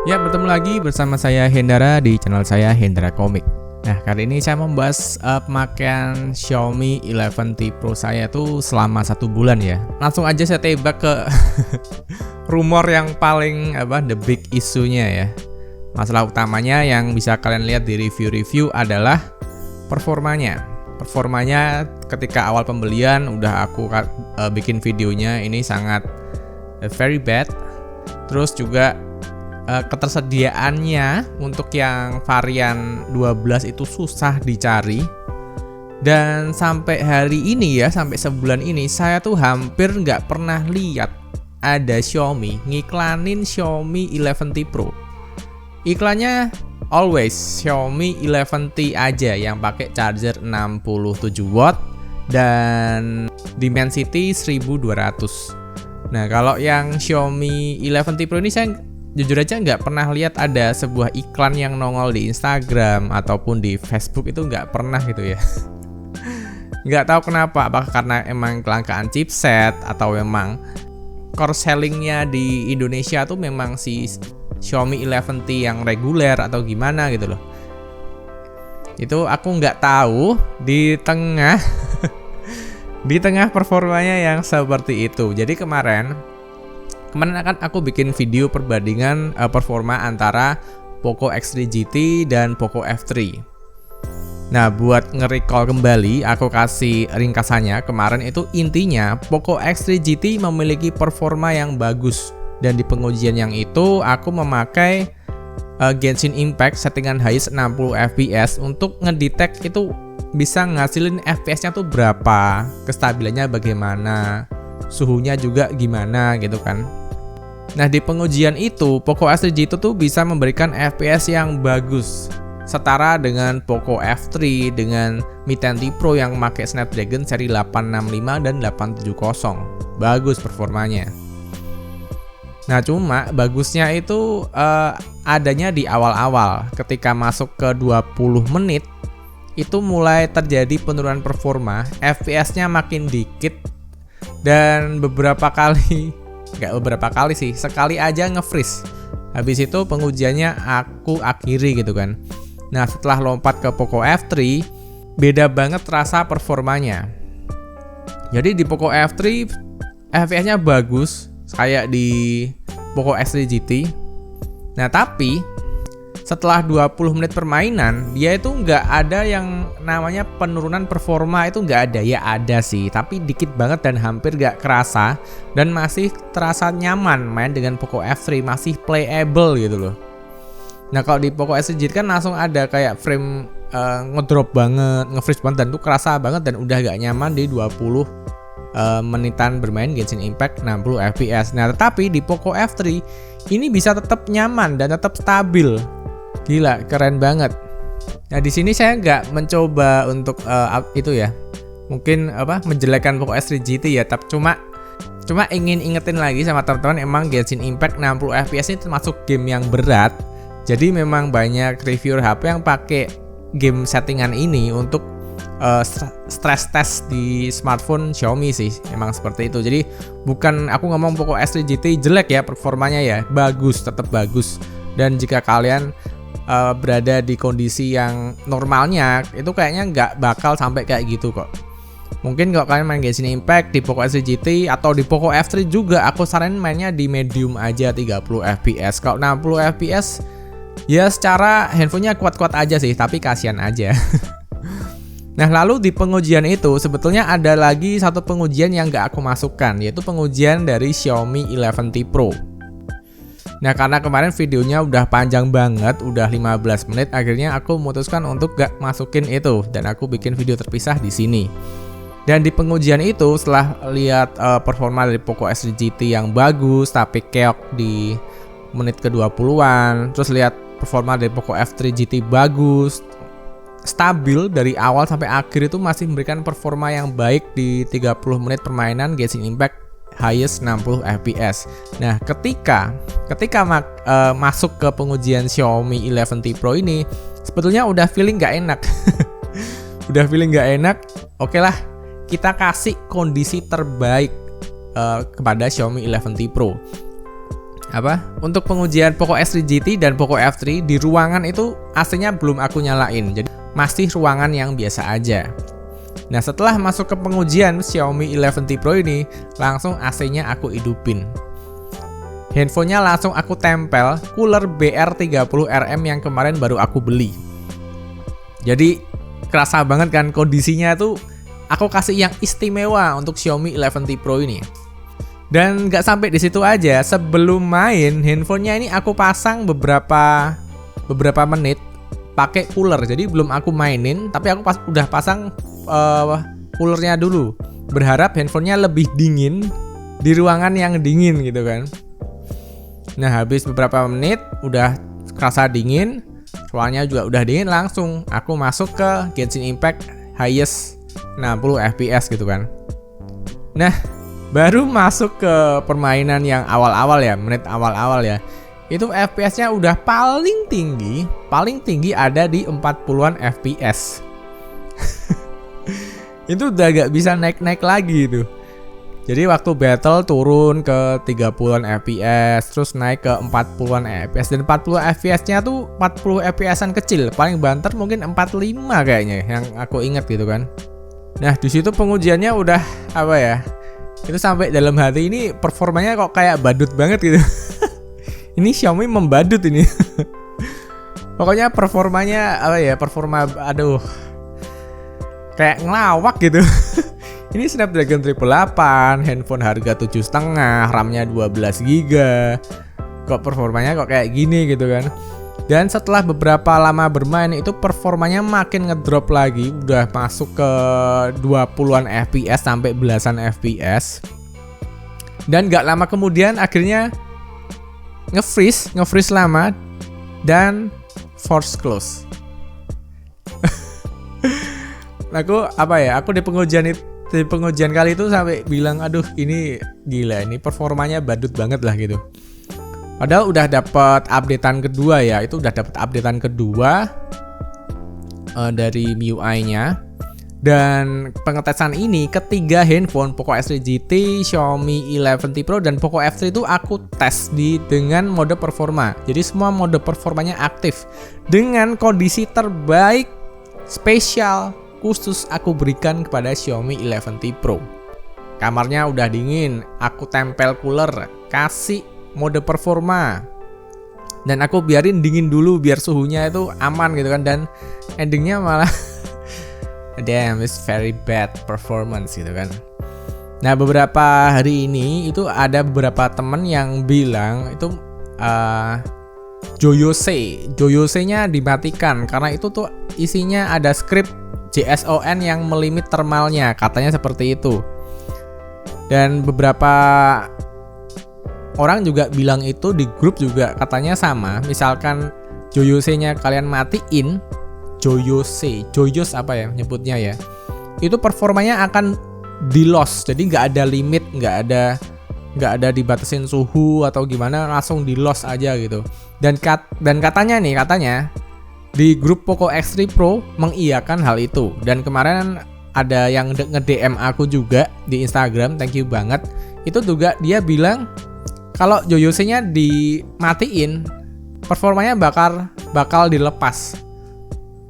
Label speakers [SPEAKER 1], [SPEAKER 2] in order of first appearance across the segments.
[SPEAKER 1] Ya, bertemu lagi bersama saya Hendra di channel saya Hendra Komik. Nah, kali ini saya membahas pemakaian Xiaomi 11T Pro saya tuh selama 1 bulan ya. Langsung aja saya tebak ke rumor yang paling the big isunya ya. Masalah utamanya yang bisa kalian lihat di review-review adalah performanya. Performanya ketika awal pembelian udah aku bikin videonya, ini sangat very bad. Terus juga ketersediaannya untuk yang varian 12 itu susah dicari. Dan sampai hari ini ya, sampai sebulan ini saya tuh hampir nggak pernah lihat ada Xiaomi ngiklanin Xiaomi 11T Pro. Iklannya always Xiaomi 11T aja yang pakai charger 67 watt dan Dimensity 1200. Nah, kalau yang Xiaomi 11T Pro ini saya jujur aja nggak pernah lihat ada sebuah iklan yang nongol di Instagram ataupun di Facebook, itu nggak pernah gitu ya. Nggak tahu kenapa, apakah karena emang kelangkaan chipset atau memang core sellingnya di Indonesia tuh memang si Xiaomi 11T yang reguler atau gimana gitu loh. Itu aku nggak tahu di tengah di tengah performanya yang seperti itu. Jadi kemarin akan aku bikin video perbandingan performa antara Poco X3 GT dan Poco F3. Nah, buat nge-recall kembali, aku kasih ringkasannya. Kemarin itu intinya Poco X3 GT memiliki performa yang bagus. Dan di pengujian yang itu aku memakai Genshin Impact settingan highest 60 fps untuk ngedetect itu bisa ngasilin fps-nya tuh berapa, kestabilannya bagaimana, suhunya juga gimana gitu kan. Nah, di pengujian itu Poco X3 GT tuh bisa memberikan FPS yang bagus, setara dengan Poco F3 dengan Mi 10T Pro yang pakai Snapdragon seri 865 dan 870. Bagus performanya. Nah, cuma bagusnya itu adanya di awal-awal. Ketika masuk ke 20 menit itu mulai terjadi penurunan performa, FPS-nya makin dikit dan sekali aja nge-freeze. Habis itu pengujiannya aku akhiri gitu kan. Nah, setelah lompat ke Poco F3, beda banget rasa performanya. Jadi di Poco F3 FPS-nya bagus kayak di Poco X3 GT. Nah, tapi setelah 20 menit permainan, dia itu nggak ada yang namanya penurunan performa, itu nggak ada. Ya ada sih, tapi dikit banget dan hampir nggak kerasa. Dan masih terasa nyaman main dengan Poco F3, masih playable gitu loh. Nah, kalau di Poco X3 GT kan langsung ada kayak frame ngedrop banget, nge-freeze banget, dan tuh kerasa banget dan udah nggak nyaman di 20 menitan bermain Genshin Impact 60 fps. Nah, tetapi di Poco F3 ini bisa tetap nyaman dan tetap stabil. Gila, keren banget. Nah, di sini saya nggak mencoba untuk itu ya, mungkin menjelekkan Poco X3 GT ya, tapi cuma ingin ingetin lagi sama teman-teman, emang Genshin Impact 60 fps ini termasuk game yang berat. Jadi memang banyak reviewer HP yang pakai game settingan ini untuk stress test di smartphone Xiaomi sih, emang seperti itu. Jadi bukan aku ngomong Poco X3 GT jelek ya performanya ya, bagus, tetap bagus. Dan jika kalian berada di kondisi yang normalnya, itu kayaknya nggak bakal sampai kayak gitu kok. Mungkin kalau kalian main Genshin Impact di Poco X3 GT atau di Poco F3 juga, aku saranin mainnya di medium aja 30 fps. Kalau 60 fps ya secara handphonenya kuat-kuat aja sih, tapi kasihan aja. Nah, lalu di pengujian itu sebetulnya ada lagi satu pengujian yang nggak aku masukkan, yaitu pengujian dari Xiaomi 11T Pro. Nah, karena kemarin videonya udah panjang banget, udah 15 menit, akhirnya aku memutuskan untuk gak masukin itu dan aku bikin video terpisah di sini. Dan di pengujian itu, setelah lihat performa dari Poco X3 GT yang bagus tapi keok di menit ke-20-an, terus lihat performa dari Poco F3 GT bagus, stabil dari awal sampai akhir, itu masih memberikan performa yang baik di 30 menit permainan Genshin Impact highest 60 fps. Nah, ketika masuk ke pengujian Xiaomi 11T Pro ini, sebetulnya udah feeling nggak enak. Oke lah, kita kasih kondisi terbaik kepada Xiaomi 11T Pro. Untuk pengujian Poco X3 GT dan Poco F3 di ruangan itu AC-nya belum aku nyalain, jadi masih ruangan yang biasa aja. Nah, setelah masuk ke pengujian Xiaomi 11T Pro ini, langsung AC-nya aku hidupin. Handphonenya langsung aku tempel cooler BR30RM yang kemarin baru aku beli. Jadi kerasa banget kan kondisinya tuh aku kasih yang istimewa untuk Xiaomi 11T Pro ini. Dan nggak sampai di situ aja, sebelum main handphonenya ini aku pasang beberapa menit pakai cooler. Jadi belum aku mainin, tapi aku udah pasang coolernya dulu. Berharap handphonenya lebih dingin di ruangan yang dingin gitu kan. Nah, habis beberapa menit udah kerasa dingin, ruangannya juga udah dingin, langsung aku masuk ke Genshin Impact highest 60 fps gitu kan. Nah, baru masuk ke permainan yang awal-awal ya, menit awal-awal ya, itu FPS-nya udah paling tinggi ada di 40-an FPS. Itu udah gak bisa naik-naik lagi itu. Jadi waktu battle turun ke 30-an FPS, terus naik ke 40-an FPS, dan 40 FPS-nya tuh 40 FPS-an kecil, paling banter mungkin 45 kayaknya yang aku ingat gitu kan. Nah, di situ pengujiannya udah itu sampai dalam hati ini performanya kok kayak badut banget gitu. Ini Xiaomi membadut ini. Pokoknya performanya kayak ngelawak gitu. Ini Snapdragon 888, handphone harga 7,5, RAM-nya 12GB. Kok performanya kok kayak gini gitu kan. Dan setelah beberapa lama bermain itu performanya makin ngedrop lagi, udah masuk ke 20-an FPS sampai belasan FPS. Dan gak lama kemudian akhirnya nge-freeze lama dan force close. Aku di pengujian kali itu sampai bilang, aduh ini gila, ini performanya badut banget lah gitu. Padahal udah dapat updatean kedua ya, itu udah dapat updatean kedua dari MIUI-nya. Dan pengetesan ini ketiga handphone Poco X3 GT, Xiaomi 11T Pro dan Poco F3 itu aku tes dengan mode performa. Jadi semua mode performanya aktif dengan kondisi terbaik spesial khusus aku berikan kepada Xiaomi 11T Pro. Kamarnya udah dingin, aku tempel cooler, kasih mode performa, dan aku biarin dingin dulu biar suhunya itu aman gitu kan. Dan endingnya malah damn, it's very bad performance gitu kan. Nah, beberapa hari ini itu ada beberapa temen yang bilang itu Joyose-nya dimatikan karena itu tuh isinya ada script JSON yang melimit thermalnya, katanya seperti itu. Dan beberapa orang juga bilang itu di grup juga katanya sama. Misalkan Joyose-nya kalian matiin, Joyose nyebutnya ya, itu performanya akan di loss. Jadi nggak ada limit, nggak ada dibatasin suhu atau gimana, langsung di loss aja gitu. Dan katanya di grup Poco X3 Pro mengiyakan hal itu. Dan kemarin ada yang nge-DM aku juga di Instagram, thank you banget. Itu juga dia bilang kalau Joyose-nya dimatiin, performanya bakal dilepas.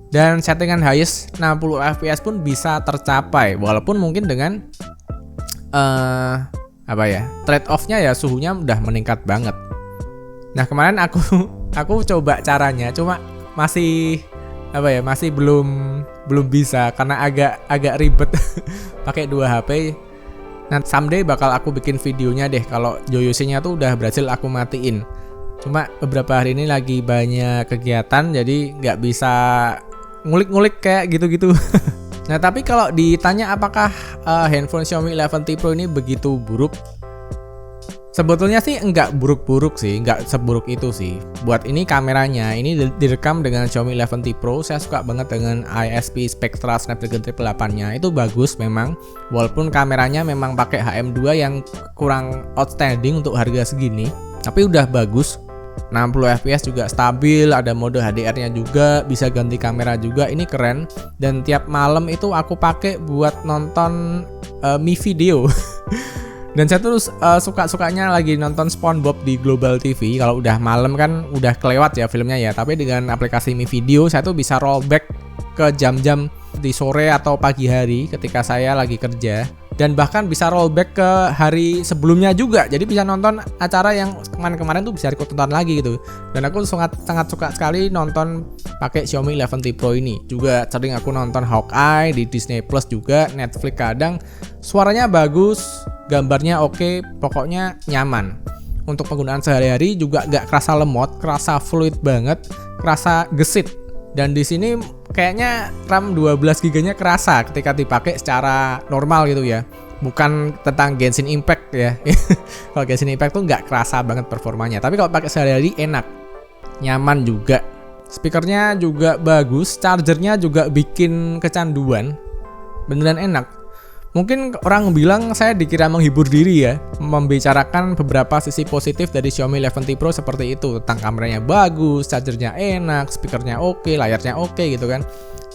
[SPEAKER 1] Dan settingan highest 60 fps pun bisa tercapai, walaupun mungkin dengan trade off-nya ya suhunya udah meningkat banget. Nah, kemarin aku coba caranya, cuma masih belum bisa karena agak ribet pakai 2 HP. Nah, someday bakal aku bikin videonya deh kalau Joyose-nya tuh udah berhasil aku matiin. Cuma beberapa hari ini lagi banyak kegiatan, jadi nggak bisa ngulik-ngulik kayak gitu-gitu. Nah, tapi kalau ditanya apakah handphone Xiaomi 11T Pro ini begitu buruk, sebetulnya sih nggak buruk-buruk sih, nggak seburuk itu sih. Buat ini kameranya, ini direkam dengan Xiaomi 11T Pro. Saya suka banget dengan ISP Spectra Snapdragon 888-nya, itu bagus memang. Walaupun kameranya memang pakai HM2 yang kurang outstanding untuk harga segini, tapi udah bagus. 60 fps juga stabil, ada mode HDR-nya juga, bisa ganti kamera juga, ini keren. Dan tiap malam itu aku pakai buat nonton Mi Video. Dan saya terus suka-sukanya lagi nonton SpongeBob di Global TV. Kalau udah malam kan udah kelewat ya filmnya ya. Tapi dengan aplikasi Mi Video saya tuh bisa rollback ke jam-jam di sore atau pagi hari ketika saya lagi kerja. Dan bahkan bisa rollback ke hari sebelumnya juga. Jadi bisa nonton acara yang kemarin-kemarin tuh bisa aku tonton lagi gitu. Dan aku sangat suka sekali nonton pakai Xiaomi 11T Pro ini. Juga sering aku nonton Hawkeye di Disney Plus juga, Netflix kadang. Suaranya bagus, gambarnya oke, pokoknya nyaman. Untuk penggunaan sehari-hari juga gak kerasa lemot, kerasa fluid banget, kerasa gesit. Dan di sini kayaknya RAM 12 GB-nya kerasa ketika dipakai secara normal gitu ya. Bukan tentang Genshin Impact ya. Kalau Genshin Impact tuh nggak kerasa banget performanya. Tapi kalau pakai sehari-hari enak, nyaman juga. Speakernya juga bagus, chargernya juga bikin kecanduan. Beneran enak. Mungkin orang bilang saya dikira menghibur diri ya, membicarakan beberapa sisi positif dari Xiaomi 11T Pro seperti itu, tentang kameranya bagus, chargernya enak, speakernya oke, layarnya oke gitu kan.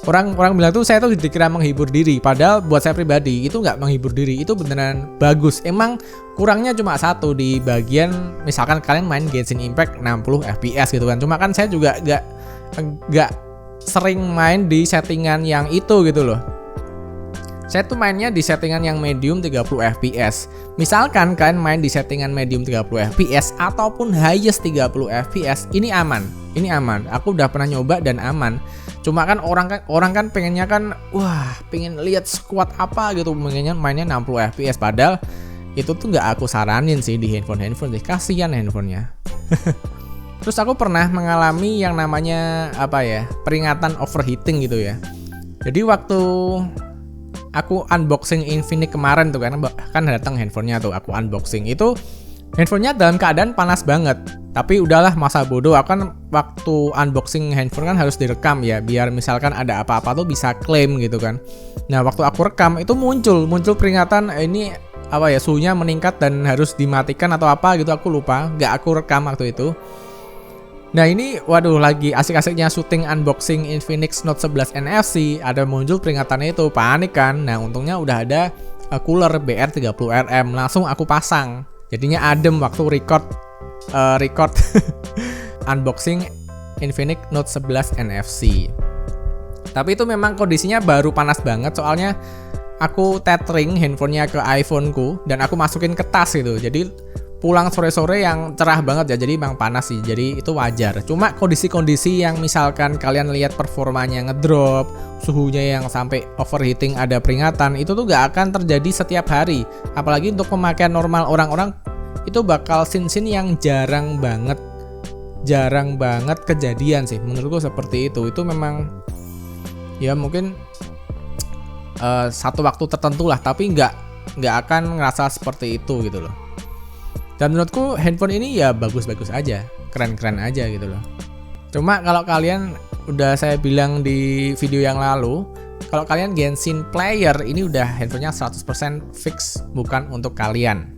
[SPEAKER 1] Orang bilang tuh saya tuh dikira menghibur diri, padahal buat saya pribadi itu nggak menghibur diri, itu beneran bagus. Emang kurangnya cuma satu di bagian misalkan kalian main Genshin Impact 60 fps gitu kan. Cuma kan saya juga nggak sering main di settingan yang itu gitu loh. Saya tuh mainnya di settingan yang medium 30 fps. Misalkan kalian main di settingan medium 30 fps ataupun highest 30 fps, ini aman. Ini aman. Aku udah pernah nyoba dan aman. Cuma kan orang kan pengennya kan pengen lihat squad apa gitu, pengennya mainnya 60 fps, padahal itu tuh nggak aku saranin sih di handphone sih. Kasihan handphonenya. Terus aku pernah mengalami yang namanya peringatan overheating gitu ya. Jadi waktu aku unboxing Infinix kemarin tuh kan datang handphonenya tuh, aku unboxing itu handphonenya dalam keadaan panas banget. Tapi udahlah, masa bodoh, aku kan waktu unboxing handphone kan harus direkam ya, biar misalkan ada apa-apa tuh bisa klaim gitu kan. Nah waktu aku rekam itu muncul peringatan ini suhunya meningkat dan harus dimatikan atau apa gitu, aku lupa, nggak aku rekam waktu itu. Nah ini lagi asik-asiknya syuting unboxing Infinix Note 11 NFC, ada muncul peringatannya itu, panik kan. Nah untungnya udah ada cooler BR30RM, langsung aku pasang. Jadinya adem waktu record unboxing Infinix Note 11 NFC. Tapi itu memang kondisinya baru panas banget, soalnya aku tethering handphonenya ke iPhone-ku dan aku masukin ke tas gitu. Jadi pulang sore-sore yang cerah banget ya, jadi emang panas sih, jadi itu wajar. Cuma kondisi-kondisi yang misalkan kalian lihat performanya ngedrop, suhunya yang sampai overheating ada peringatan, itu tuh gak akan terjadi setiap hari. Apalagi untuk pemakaian normal orang-orang, itu bakal scene-scene yang jarang banget kejadian sih. Menurutku seperti itu. Itu memang ya mungkin satu waktu tertentu lah, tapi nggak akan ngerasa seperti itu gitu loh. Dan menurutku handphone ini ya bagus-bagus aja, keren-keren aja gitu loh. Cuma kalau kalian, udah saya bilang di video yang lalu, kalau kalian Genshin player, ini udah handphonenya 100% fix bukan untuk kalian.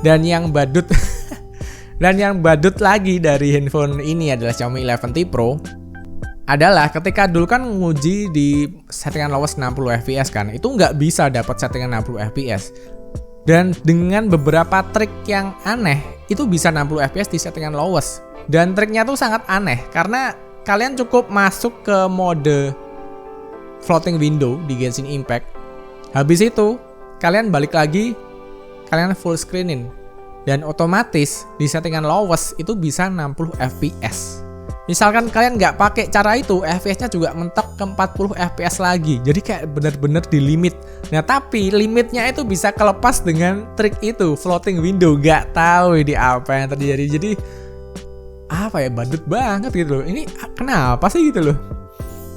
[SPEAKER 1] Dan yang badut lagi dari handphone ini adalah Xiaomi 11T Pro adalah ketika dulu kan nguji di settingan lowest 60 fps kan, itu nggak bisa dapat settingan 60 fps. Dan dengan beberapa trik yang aneh, itu bisa 60 fps di settingan lowest. Dan triknya tuh sangat aneh, karena kalian cukup masuk ke mode floating window di Genshin Impact. Habis itu, kalian balik lagi, kalian full screenin. Dan otomatis di settingan lowest itu bisa 60 fps. Misalkan kalian nggak pakai cara itu, FPS-nya juga mentok ke 40 FPS lagi. Jadi kayak bener-bener di limit. Nah tapi limitnya itu bisa kelepas dengan trik itu, floating window. Nggak tahu ini apa yang terjadi. Jadi badut banget gitu loh. Ini kenapa sih gitu loh.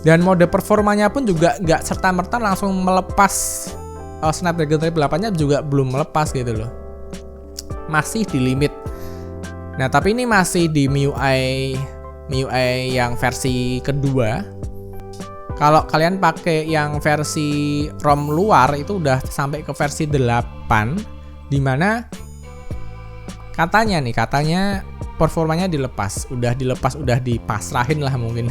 [SPEAKER 1] Dan mode performanya pun juga nggak serta-merta langsung melepas. Snapdragon 8-nya juga belum melepas gitu loh. Masih di limit. Nah tapi ini masih di MIUI yang versi kedua. Kalau kalian pakai yang versi ROM luar itu udah sampai ke versi 8, dimana katanya performanya udah dipasrahin lah mungkin.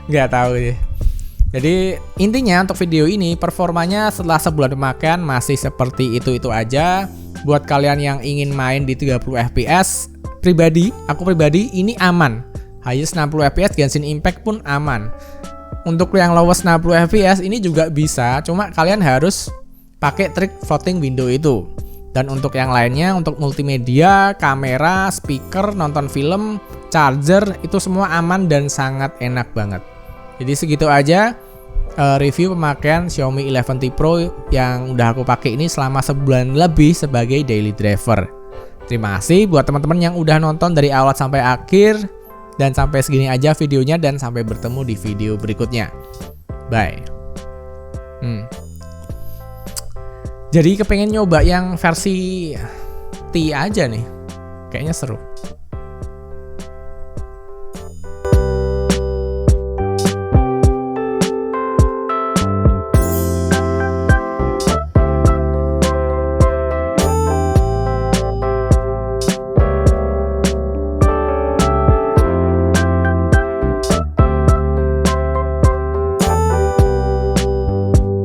[SPEAKER 1] Nggak tahu deh. Jadi intinya untuk video ini performanya setelah sebulan pemakaian masih seperti itu aja. Buat kalian yang ingin main di 30 fps, aku pribadi ini aman. Highest 60 fps Genshin Impact pun aman. Untuk yang lowest 60 fps ini juga bisa, cuma kalian harus pakai trik floating window itu. Dan untuk yang lainnya, untuk multimedia, kamera, speaker, nonton film, charger, itu semua aman dan sangat enak banget. Jadi segitu aja review pemakaian Xiaomi 11T Pro yang udah aku pakai ini selama sebulan lebih sebagai daily driver. Terima kasih buat teman-teman yang udah nonton dari awal sampai akhir. Dan sampai segini aja videonya, dan sampai bertemu di video berikutnya. Bye. Jadi kepengen nyoba yang versi T aja nih. Kayaknya seru.